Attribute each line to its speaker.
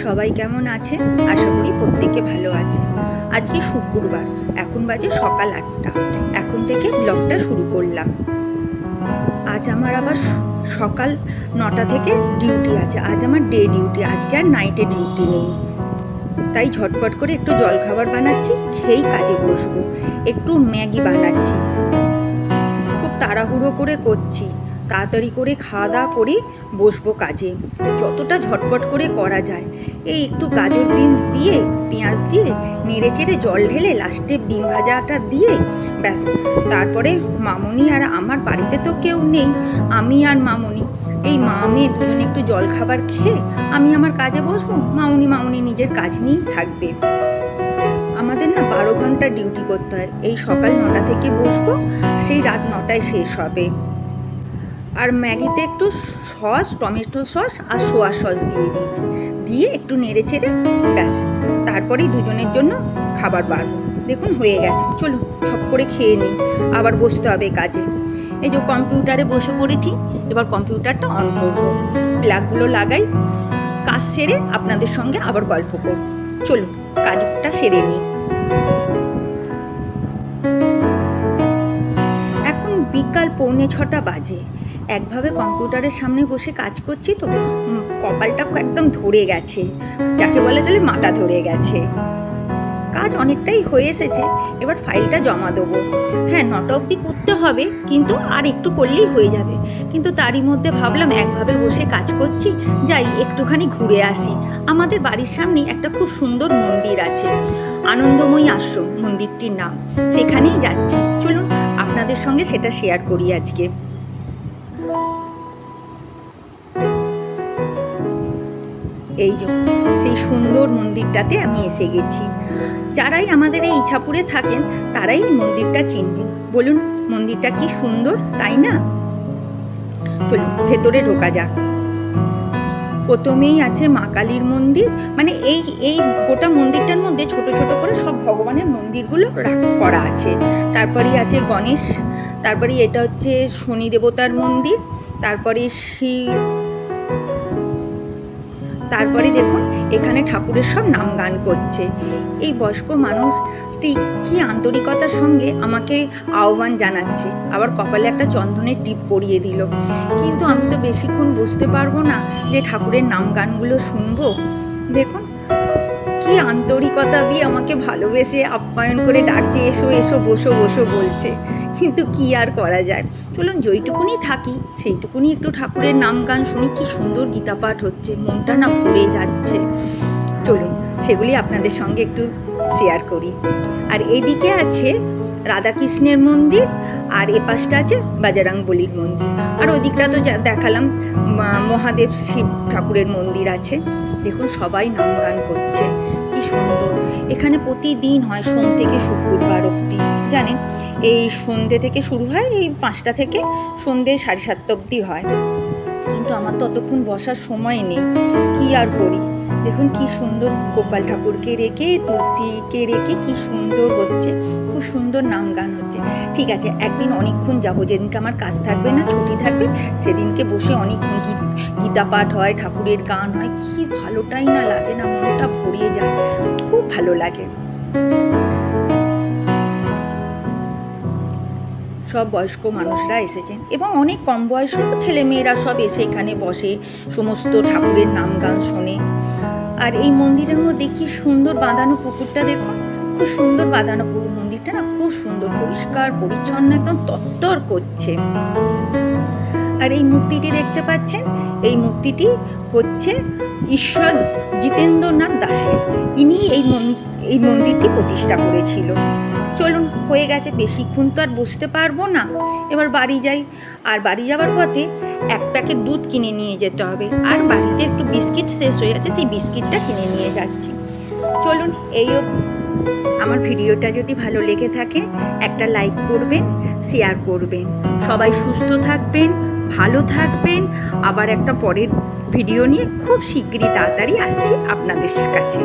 Speaker 1: সবাই কেমন আছেন? আশা করি প্রত্যেকে ভালো আছেন। আজকে শুক্রবার, এখন বাজে সকাল 8টা। এখন থেকে ব্লগটা শুরু করলাম। আজ আমার আবার সকাল 9টা থেকে ডিউটি আছে। আজ আমার ডে ডিউটি, আজকে আর নাইটে ডিউটি নেই। তাই ঝটপট করে একটু জলখাবার বানাচ্ছি, খেয়েই কাজে বসবো। একটু ম্যাগি বানাচ্ছি, খুব তাড়াহুড়ো করে করছি। তাড়াতাড়ি করে খাওয়া দাওয়া করে বসবো কাজে, যতটা ঝটপট করে করা যায়। এই একটু গাজর বিনস দিয়ে পেঁয়াজ দিয়ে নেড়ে চেড়ে জল ঢেলে লাস্টে ডিম ভাজাটা দিয়ে ব্যাস। তারপরে মামুনি আর আমার বাড়িতে তো কেউ নেই, আমি আর মামুনি, এই মা মেয়ে দুজনে একটু জল খাবার খেয়ে আমি আমার কাজে বসবো। মামুনি নিজের কাজ নিয়েই থাকবে। আমাদের না 12 ঘন্টা ডিউটি করতে হয়। এই সকাল 9টা থেকে বসবো, সেই রাত 9টায় শেষ হবে। আর ম্যাগিতে একটু সস, টমেটো সস আর সোয়া সস দিয়ে দিয়েছি, দিয়ে একটু নেড়ে ছেড়ে ব্যাস। তারপরেই দুজনের জন্য খাবার বাড়বো। দেখুন হয়ে গেছে, চলো সব করে খেয়ে নিই, আবার বসতে হবে কাজে। এই যে কম্পিউটারে বসে পড়েছি, এবার কম্পিউটারটা অন করব, প্লাগগুলো লাগাই, কাজ সেরে আপনাদের সঙ্গে আবার গল্প করব। চলো কাজটা সেরে নিই। এখন বিকাল 6:45 বাজে। একভাবে কম্পিউটারের সামনে বসে কাজ করছি তো কপালটা একদম ধরে গেছে, যাকে বলা চলে মাথা ধরে গেছে। কাজ অনেকটাই হয়ে এসেছে, এবার ফাইলটা জমা দেবো। হ্যাঁ, 9টা অবধি করতে হবে, কিন্তু আর একটু করলেই হয়ে যাবে। কিন্তু তারই মধ্যে ভাবলাম একভাবে বসে কাজ করছি, যাই একটুখানি ঘুরে আসি। আমাদের বাড়ির সামনে একটা খুব সুন্দর মন্দির আছে, আনন্দময়ী আশ্রম মন্দিরটির নাম। সেখানেই যাচ্ছি, চলুন আপনাদের সঙ্গে সেটা শেয়ার করি আজকে। এই যে সেই সুন্দর মন্দিরটাতে আমি এসে গেছি। যারাই আমাদের এই ইছাপুরে থাকেন তারাই এই মন্দিরটা চিনবেন। বলুন মন্দিরটা কি সুন্দর, তাই না? চলুন ভেতরে ঢোকা যাক। প্রথমেই আছে মা কালীর মন্দির, মানে এই গোটা মন্দিরটার মধ্যে ছোট ছোট করে সব ভগবানের মন্দিরগুলো করা আছে। তারপরেই আছে গণেশ, তারপরে এটা হচ্ছে শনি দেবতার মন্দির, তারপরে শিব, তারপরে দেখুন এখানে ঠাকুরের সব নাম গান করছে। এই বয়স্ক মানুষটি কি আন্তরিকতার সঙ্গে আমাকে আহ্বান জানাচ্ছে, আবার কপালে একটা চন্দনের টিপ পরিয়ে দিল। কিন্তু আমি তো বেশিক্ষণ বসতে পারবো না যে ঠাকুরের নাম গানগুলো শুনবো। দেখুন কি আন্তরিকতা দিয়ে আমাকে ভালোবেসে আপ্যায়ন করে ডাকছে, এসো এসো বসো বসো বলছে। কিন্তু কি আর করা যায়, চলুন যেইটুকুনি থাকি সেইটুকুনি একটু ঠাকুরের নাম গান শুনি। কি সুন্দর গীতা পাঠ হচ্ছে, মনটা না ভরে যাচ্ছে। চলুন সেগুলি আপনাদের সঙ্গে একটু শেয়ার করি। আর এইদিকে আছে রাধাকৃষ্ণের মন্দির, আর এ পাশটা আছে বজরংবলীর মন্দির, আর ওই দিকটা তো দেখালাম মহাদেব শিব ঠাকুরের মন্দির আছে। দেখুন সবাই নাম গান করছে, কি সুন্দর। এখানে প্রতিদিন হয় সোম থেকে শুক্রবার অবধি, জানেন। এই সন্ধ্যে থেকে শুরু হয়, এই 5টা থেকে সন্ধ্যে 7:30 অবধি হয়। কিন্তু আমার তো অতক্ষণ বসার সময় নেই, কি আর করি। দেখুন কি সুন্দর, গোপাল ঠাকুরকে রেখে তুলসীকে রেখে কি সুন্দর হচ্ছে, খুব সুন্দর নাম গান হচ্ছে। ঠিক আছে, একদিন অনেকক্ষণ যাবো, যেদিনকে আমার কাজ থাকবে না, ছুটি থাকবে, সেদিনকে বসে অনেকক্ষণ গীতা পাঠ হয়, ঠাকুরের গান হয়, কি ভালোটাই না লাগে, না মনটা ভরিয়ে যায়, খুব ভালো লাগে। সব বয়স্ক মানুষরা এসেছেন এবং অনেক কম বয়সের ছেলেমেয়েরা সব এসে এখানে বসে, সমস্ত ঠাকুরের নাম গান শোনে। আর এই মন্দিরের মধ্যে কি সুন্দর বাঁধানো পুকুরটা দেখুন, খুব সুন্দর বাঁধানো পুকুর। মন্দিরটা না খুব সুন্দর, পরিষ্কার পরিচ্ছন্ন, একদম তত্তর করছে। আর এই মূর্তিটি দেখতে পাচ্ছেন, এই মূর্তিটি হচ্ছে ঈশ্বর জিতেন্দ্রনাথ দাসের। ইনি এই মন্দিরটি প্রতিষ্ঠা করেছিল। চলুন হয়ে গেছে, বেশিক্ষণ তো আর বসতে পারবো না, এবার বাড়ি যাই। আর বাড়ি যাওয়ার পথে 1 প্যাকেট দুধ কিনে নিয়ে যেতে হবে, আর বাড়িতে একটু বিস্কিট শেষ হয়ে গেছে, সেই বিস্কিটটা কিনে নিয়ে যাচ্ছি। চলুন আমার ভিডিওটা যদি ভালো লেগে থাকে একটা লাইক করবেন, শেয়ার করবেন। সবাই সুস্থ থাকবেন, ভালো থাকবেন। আবার একটা পরের ভিডিও নিয়ে খুব শীঘ্রই তাড়াতাড়ি আসছি আপনাদের কাছে।